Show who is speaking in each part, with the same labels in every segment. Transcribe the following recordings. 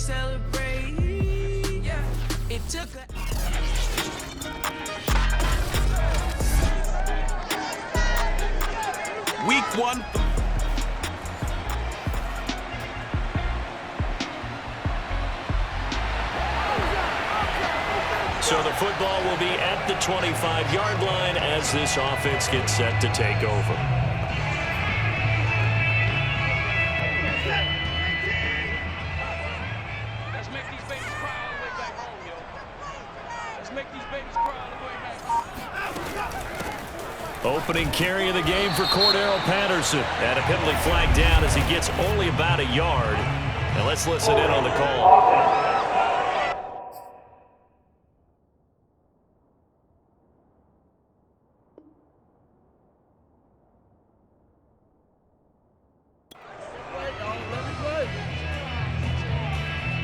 Speaker 1: celebrate. Yeah, it took a...
Speaker 2: Week 1.
Speaker 3: So the football will be at the 25-yard line as this offense gets set to take over.
Speaker 4: Let's make these babies cry all the way back home, yo. Let's make these babies cry all the way back home.
Speaker 3: Opening carry of the game for Cordero Patterson. And a penalty flag down as he gets only about a yard. Now let's listen in on the call.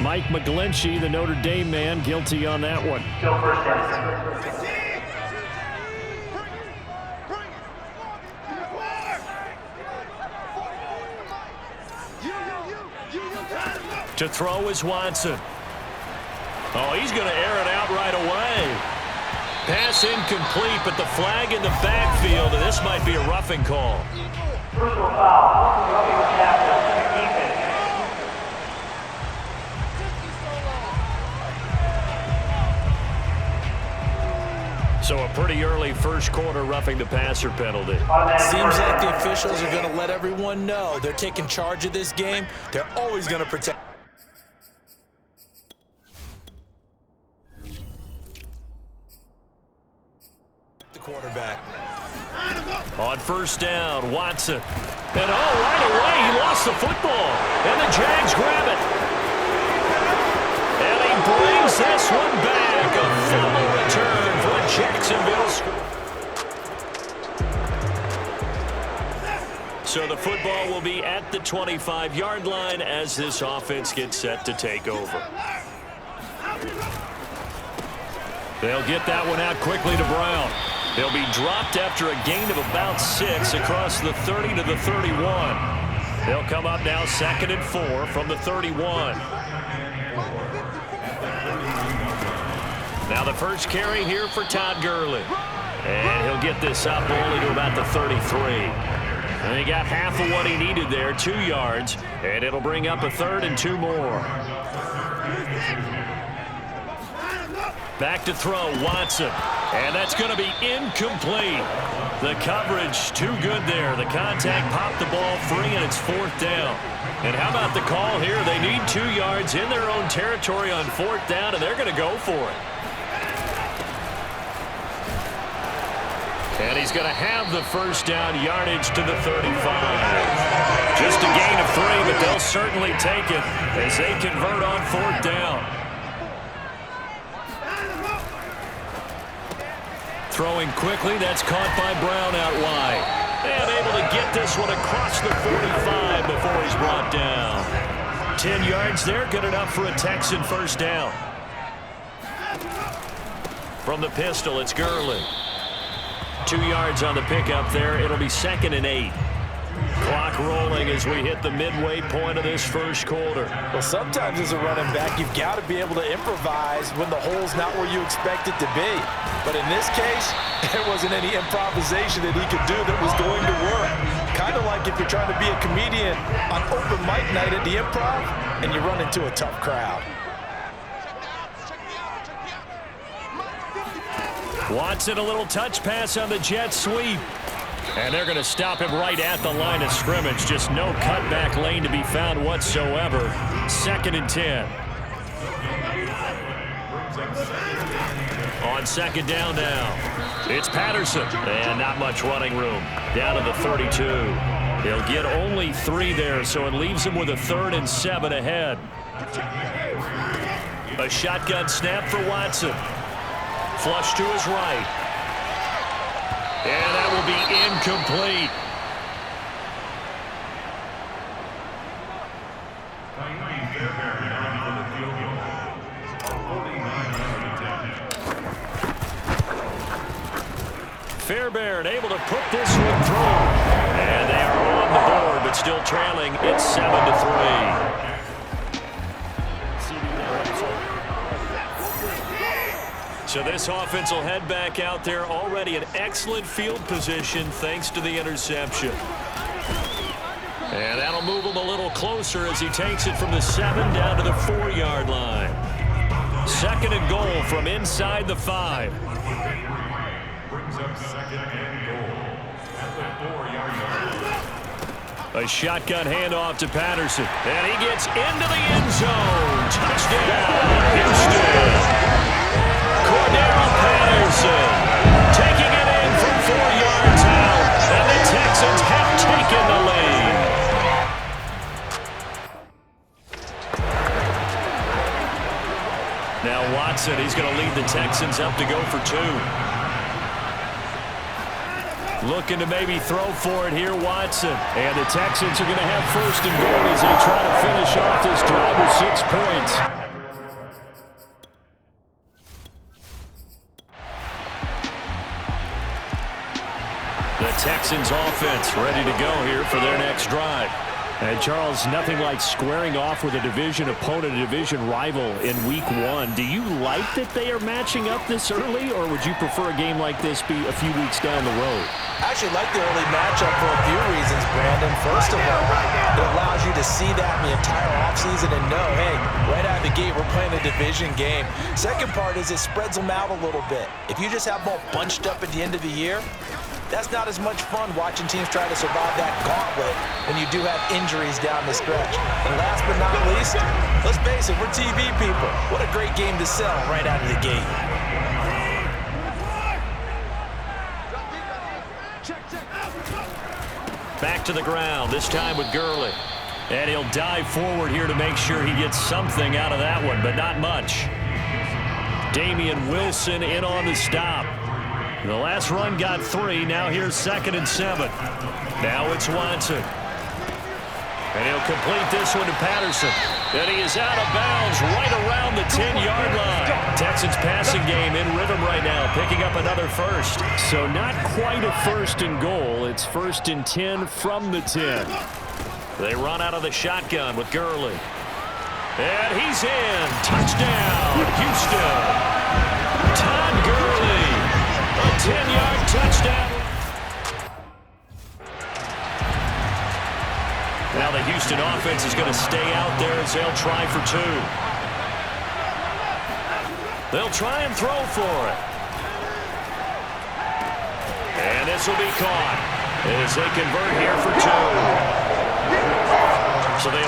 Speaker 3: Mike McGlinchey, the Notre Dame man, guilty on that one.
Speaker 5: Still first down.
Speaker 3: To throw is Watson. Oh, he's going to air it out right away. Pass incomplete, but the flag in the backfield, and this might be a roughing call.
Speaker 5: Personal foul. Roughing the tackle. Defense.
Speaker 3: So a pretty early first quarter roughing the passer penalty.
Speaker 6: Seems like the officials are going to let everyone know they're taking charge of this game. They're always going to protect the quarterback.
Speaker 3: On first down, Watson. And right away, he lost the football. And the Jags grab it. And he brings this one back. A fumble return for a Jacksonville score. So the football will be at the 25-yard line as this offense gets set to take over. They'll get that one out quickly to Brown. They'll be dropped after a gain of about 6 across the 30 to the 31. They'll come up now 2nd and 4 from the 31. Now the first carry here for Todd Gurley. And he'll get this up only to about the 33. And he got half of what he needed there, 2 yards. And it'll bring up a 3rd and 2 more. Back to throw, Watson. And that's going to be incomplete. The coverage too good there. The contact popped the ball free, and it's 4th down. And how about the call here? They need 2 yards in their own territory on 4th down, and they're going to go for it. And he's going to have the first down, yardage to the 35. Just a gain of 3, but they'll certainly take it as they convert on 4th down. Throwing quickly, that's caught by Brown out wide. And able to get this one across the 45 before he's brought down. 10 yards there, good enough for a Texan first down. From the pistol, it's Gurley. 2 yards on the pickup there. It'll be 2nd and 8. Clock rolling as we hit the midway point of this first quarter.
Speaker 6: Well, sometimes as a running back, you've got to be able to improvise when the hole's not where you expect it to be. But in this case, there wasn't any improvisation that he could do that was going to work. Kind of like if you're trying to be a comedian on open mic night at the Improv and you run into a tough crowd.
Speaker 3: Watson, a little touch pass on the jet sweep. And they're going to stop him right at the line of scrimmage. Just no cutback lane to be found whatsoever. 2nd and 10. On 2nd down now. It's Patterson. And not much running room. Down to the 32. He'll get only 3 there, so it leaves him with a 3rd and 7 ahead. A shotgun snap for Watson. Flush to his right. And that will be incomplete. Fairbairn able to put this one through. And they are on the board, but still trailing. It's 7-3. So this offense will head back out there, already in excellent field position thanks to the interception. And that'll move him a little closer as he takes it from the 7 down to the 4-yard line. 2nd and goal from inside the 5.
Speaker 2: Brings up 2nd and goal at the 4-yard line.
Speaker 3: A shotgun handoff to Patterson. And he gets into the end zone. Touchdown, Houston. Cordero Patterson taking it in from 4 yards out. And the Texans have taken the lead. Now Watson, he's going to lead the Texans up to go for 2. Looking to maybe throw for it here, Watson. And the Texans are going to have 1st and goal as they try to finish off this drive with 6 points. The Texans offense ready to go here for their next drive. And Charles, nothing like squaring off with a division opponent, a division rival in week 1. Do you like that they are matching up this early, or would you prefer a game like this be a few weeks down the road?
Speaker 6: I actually like the early matchup for a few reasons, Brandon. First of all, it allows you to see that in the entire offseason and know, hey, right out of the gate, we're playing a division game. Second part is it spreads them out a little bit. If you just have them all bunched up at the end of the year, that's not as much fun watching teams try to survive that gauntlet when you do have injuries down the stretch. And last but not least, let's face it, we're TV people. What a great game to sell right out of the gate.
Speaker 3: Back to the ground, this time with Gurley. And he'll dive forward here to make sure he gets something out of that one, but not much. Damian Wilson in on the stop. The last run got 3. Now here's 2nd and 7. Now it's Watson. And he'll complete this one to Patterson. And he is out of bounds right around the 10-yard line. Texans passing game in rhythm right now, picking up another 1st. So not quite a 1st and goal. It's 1st and 10 from the 10. They run out of the shotgun with Gurley. And he's in. Touchdown, Houston. Todd Gurley. A 10-yard touchdown. Now the Houston offense is going to stay out there as they'll try for 2. They'll try and throw for it. And this will be caught as they convert here for 2. So they...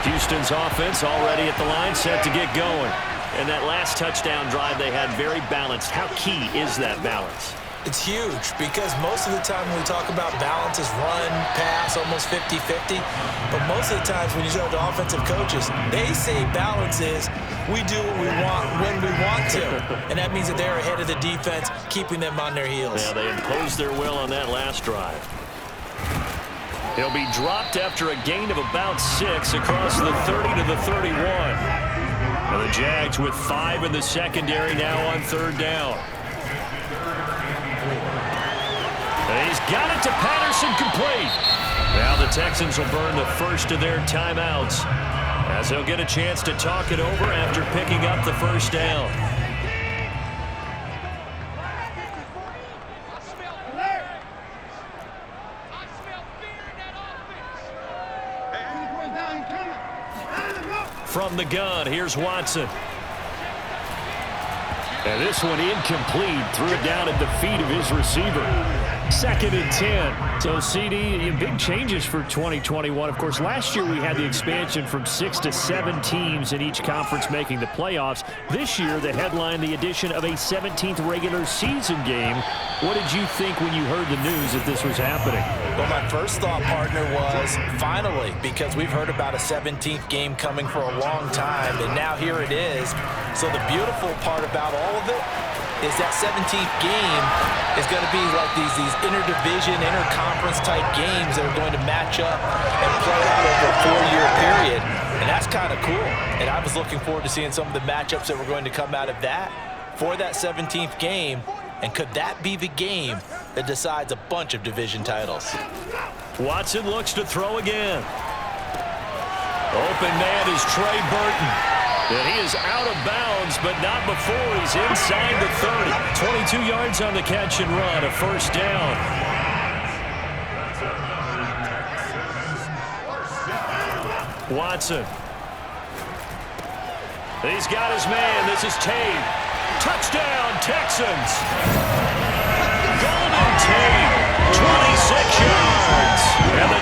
Speaker 3: Houston's offense already at the line, set to get going. And that last touchdown drive they had very balanced. How key is that balance?
Speaker 6: It's huge because most of the time when we talk about balance is run, pass, almost 50-50. But most of the times when you talk to offensive coaches, they say balance is we do what we want when we want to. And that means that they're ahead of the defense, keeping them on their heels.
Speaker 3: Yeah, they imposed their will on that last drive. He'll be dropped after a gain of about 6 across the 30 to the 31. And the Jags with 5 in the secondary now on 3rd down. And he's got it to Patterson, complete. Now the Texans will burn the first of their timeouts as they'll get a chance to talk it over after picking up the 1st down. From the gun, here's Watson. And this one incomplete. Threw it down at the feet of his receiver. 2nd and 10. So, CD, big changes for 2021. Of course, last year we had the expansion from 6 to 7 teams in each conference making the playoffs. This year, the headline, the addition of a 17th regular season game. What did you think when you heard the news that this was happening?
Speaker 6: Well, my first thought, partner, was finally, because we've heard about a 17th game coming for a long time, and now here it is. So the beautiful part about all of it is that 17th game is going to be like these interdivision, interconference type games that are going to match up and play out over a 4-year period. And that's kind of cool. And I was looking forward to seeing some of the matchups that were going to come out of that for that 17th game. And could that be the game that decides a bunch of division titles?
Speaker 3: Watson looks to throw again. Open man is Trey Burton. And he is out of bounds, but not before he's inside the 30. 22 yards on the catch and run, a first down. Watson. He's got his man. This is Tate. Touchdown, Texans. Golden Tate, 26 yards. And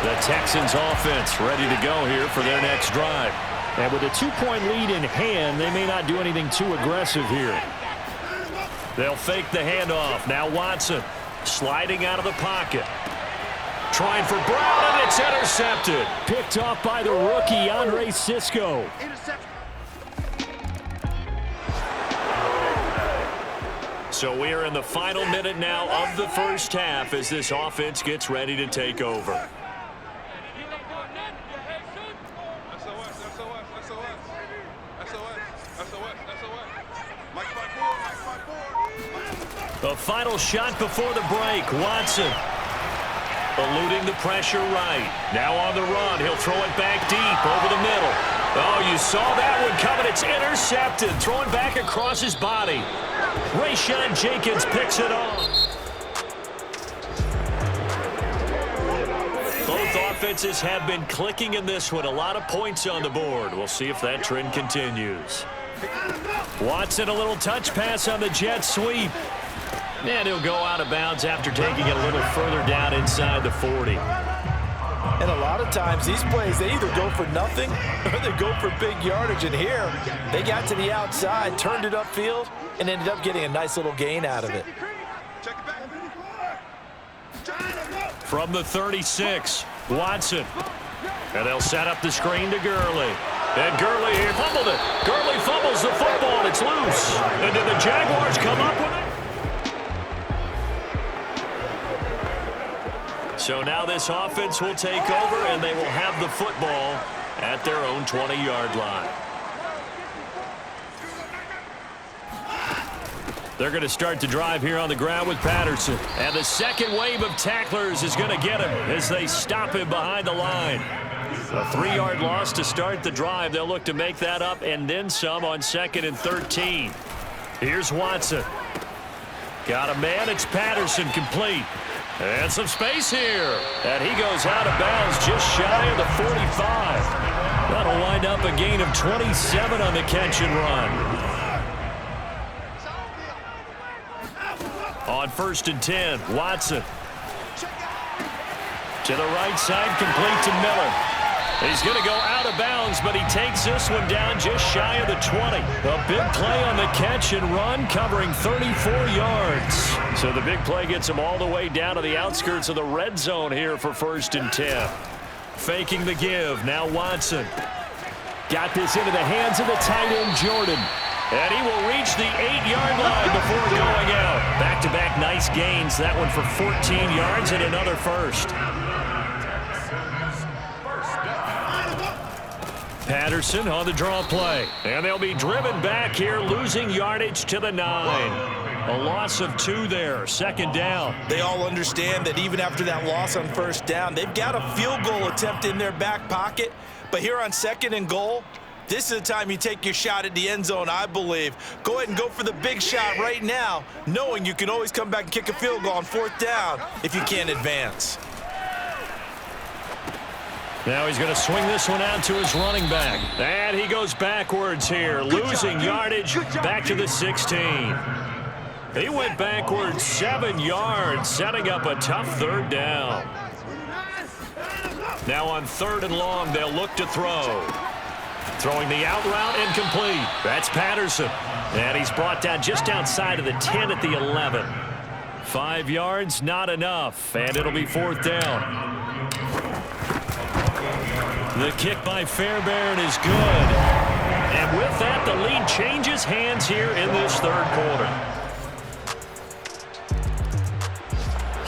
Speaker 3: the Texans offense ready to go here for their next drive. And with a 2-point lead in hand, they may not do anything too aggressive here. They'll fake the handoff. Now Watson sliding out of the pocket. Trying for Brown, and it's intercepted. Picked off by the rookie, Andre Sisco. So we are in the final minute now of the first half as this offense gets ready to take over. The final shot before the break. Watson eluding the pressure right. Now on the run. He'll throw it back deep over the middle. Oh, you saw that one coming. It's intercepted. Throwing back across his body. Rayshawn Jenkins picks it off. Both offenses have been clicking in this one. A lot of points on the board. We'll see if that trend continues. Watson, a little touch pass on the jet sweep. And he'll go out of bounds after taking it a little further down inside the 40.
Speaker 6: And a lot of times these plays, they either go for nothing or they go for big yardage. And here, they got to the outside, turned it upfield, and ended up getting a nice little gain out of it.
Speaker 3: From the 36, Watson. And they'll set up the screen to Gurley. And Gurley here fumbled it. Gurley fumbles the football, and it's loose. And did the Jaguars come up with it? So now this offense will take over, and they will have the football at their own 20-yard line. They're going to start the drive here on the ground with Patterson. And the second wave of tacklers is going to get him as they stop him behind the line. A 3-yard loss to start the drive. They'll look to make that up and then some on 2nd and 13. Here's Watson. Got a man. It's Patterson complete. And some space here. And he goes out of bounds just shy of the 45. That'll wind up a gain of 27 on the catch and run. On 1st and 10, Watson. To the right side, complete to Miller. He's going to go out of bounds, but he takes this one down just shy of the 20. A big play on the catch and run, covering 34 yards. So the big play gets him all the way down to the outskirts of the red zone here for 1st and 10. Faking the give. Now Watson. Got this into the hands of the tight end, Jordan. And he will reach the 8-yard line before going out. Back-to-back nice gains. That one for 14 yards and another first. Patterson on the draw play. And they'll be driven back here, losing yardage to the 9. A loss of 2 there, 2nd down.
Speaker 6: They all understand that even after that loss on 1st down, they've got a field goal attempt in their back pocket. But here on 2nd and goal, this is the time you take your shot at the end zone, I believe. Go ahead and go for the big shot right now, knowing you can always come back and kick a field goal on 4th down if you can't advance.
Speaker 3: Now he's going to swing this one out to his running back. And he goes backwards here, losing yardage back to the 16. He went backwards 7 yards, setting up a tough 3rd down. Now on 3rd and long, they'll look to throw. Throwing the out route incomplete. That's Patterson. And he's brought down just outside of the 10 at the 11. 5 yards, not enough. And it'll be 4th down. The kick by Fairbairn is good. And with that, the lead changes hands here in this 3rd quarter.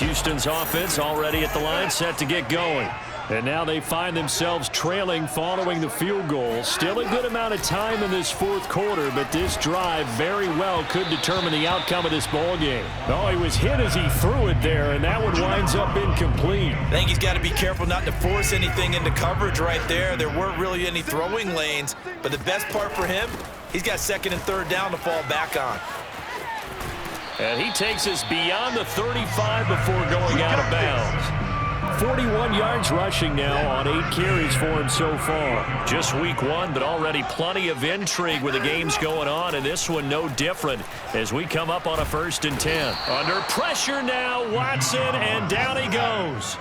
Speaker 3: Houston's offense already at the line, set to get going. And now they find themselves trailing following the field goal. Still a good amount of time in this fourth quarter, but this drive very well could determine the outcome of this ball game. Oh, he was hit as he threw it there, and that one winds up incomplete.
Speaker 6: I think he's got to be careful not to force anything into coverage right there. There weren't really any throwing lanes, but the best part for him, he's got second and third down to fall back on.
Speaker 3: And he takes us beyond the 35 before going out of bounds. 41 yards rushing now on 8 carries for him so far. Just week 1, but already plenty of intrigue with the games going on, and this one no different as we come up on a 1st and 10. Under pressure now, Watson, and down he goes.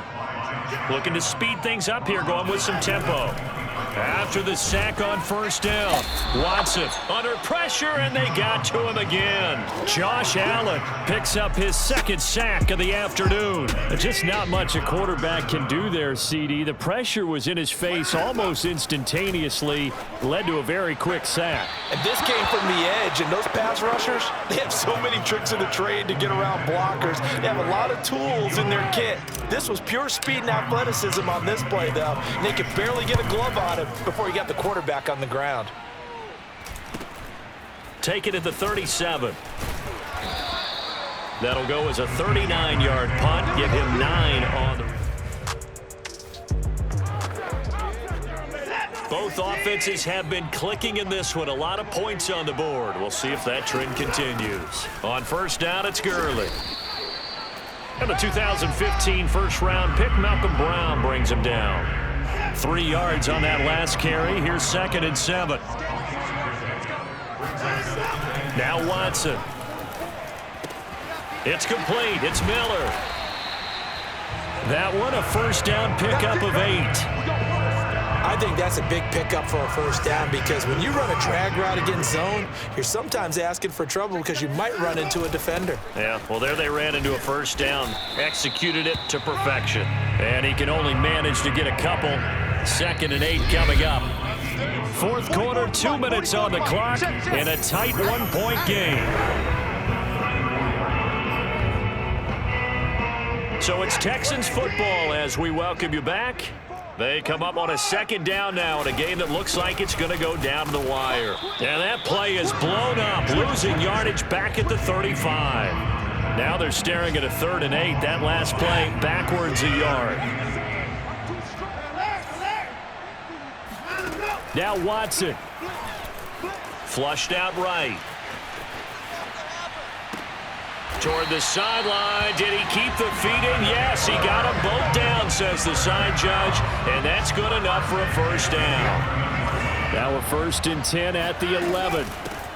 Speaker 3: Looking to speed things up here, going with some tempo. After the sack on 1st down, Watson under pressure, and they got to him again. Josh Allen picks up his 2nd sack of the afternoon. Just not much a quarterback can do there, CD. The pressure was in his face almost instantaneously, led to a very quick sack.
Speaker 6: And this came from the edge, and those pass rushers, they have so many tricks in the trade to get around blockers. They have a lot of tools in their kit. This was pure speed and athleticism on this play, though. And they could barely get a glove on him before he got the quarterback on the ground.
Speaker 3: Take it at the 37. That'll go as a 39-yard punt. Give him 9 on the... Both offenses have been clicking in this one. A lot of points on the board. We'll see if that trend continues. On 1st down, it's Gurley. And the 2015 first-round pick, Malcolm Brown, brings him down. 3 yards on that last carry. Here's 2nd and 7. Now Watson. It's complete. It's Miller. That one a 1st down pickup of 8.
Speaker 6: I think that's a big pickup for a 1st down because when you run a drag route against zone, you're sometimes asking for trouble because you might run into a defender.
Speaker 3: Yeah, well, there they ran into a 1st down, executed it to perfection. And he can only manage to get a couple. 2nd and 8 coming up. 4th quarter, 2 minutes on the clock, in a tight 1-point game. So it's Texans football as we welcome you back. They come up on a 2nd down now in a game that looks like it's going to go down to the wire. And that play is blown up, losing yardage back at the 35. Now they're staring at a 3rd and 8. That last play backwards a yard. Now Watson. Flushed out right. Toward the sideline. Did he keep the feet in? Yes, he got them both down, says the side judge. And that's good enough for a 1st down. Now a 1st and 10 at the 11.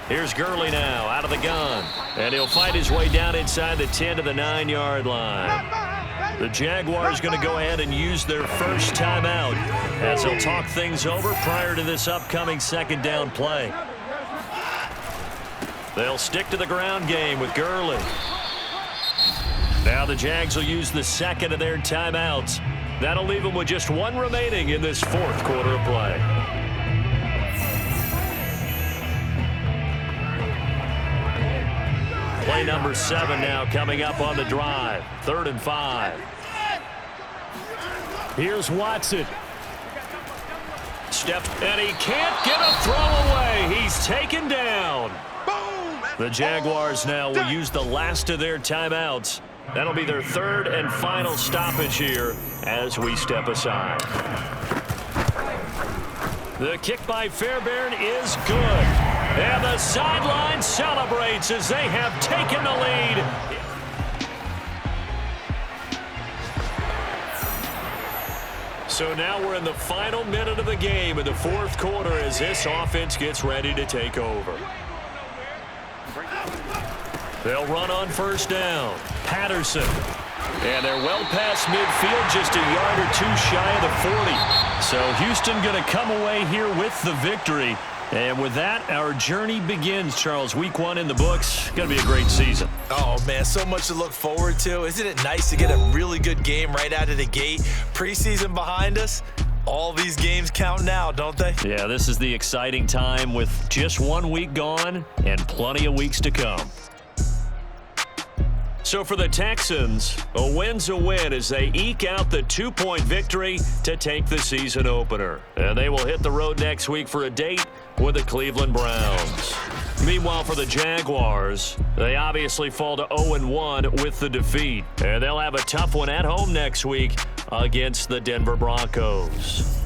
Speaker 3: Here's Gurley now out of the gun. And he'll fight his way down inside the 10 to the 9-yard line. The Jaguars going to go ahead and use their first timeout as they'll talk things over prior to this upcoming 2nd down play. They'll stick to the ground game with Gurley. Now the Jags will use the 2nd of their timeouts. That'll leave them with just 1 remaining in this 4th quarter of play. Play number 7 now coming up on the drive. 3rd and 5. Here's Watson. Steps, and he can't get a throw away. He's taken down. The Jaguars now will use the last of their timeouts. That'll be their 3rd and final stoppage here as we step aside. The kick by Fairbairn is good. And the sideline celebrates as they have taken the lead. So now we're in the final minute of the game in the 4th quarter as this offense gets ready to take over. They'll run on 1st down. Patterson. And they're well past midfield, just a yard or 2 shy of the 40. So Houston going to come away here with the victory. And with that, our journey begins, Charles. Week 1 in the books. Going to be a great season.
Speaker 6: Oh, man, so much to look forward to. Isn't it nice to get a really good game right out of the gate? Preseason behind us. All these games count now, don't they?
Speaker 3: Yeah, this is the exciting time with just 1 week gone and plenty of weeks to come. So for the Texans, a win's a win as they eke out the 2-point victory to take the season opener. And they will hit the road next week for a date with the Cleveland Browns. Meanwhile, for the Jaguars, they obviously fall to 0-1 with the defeat. And they'll have a tough one at home next week against the Denver Broncos.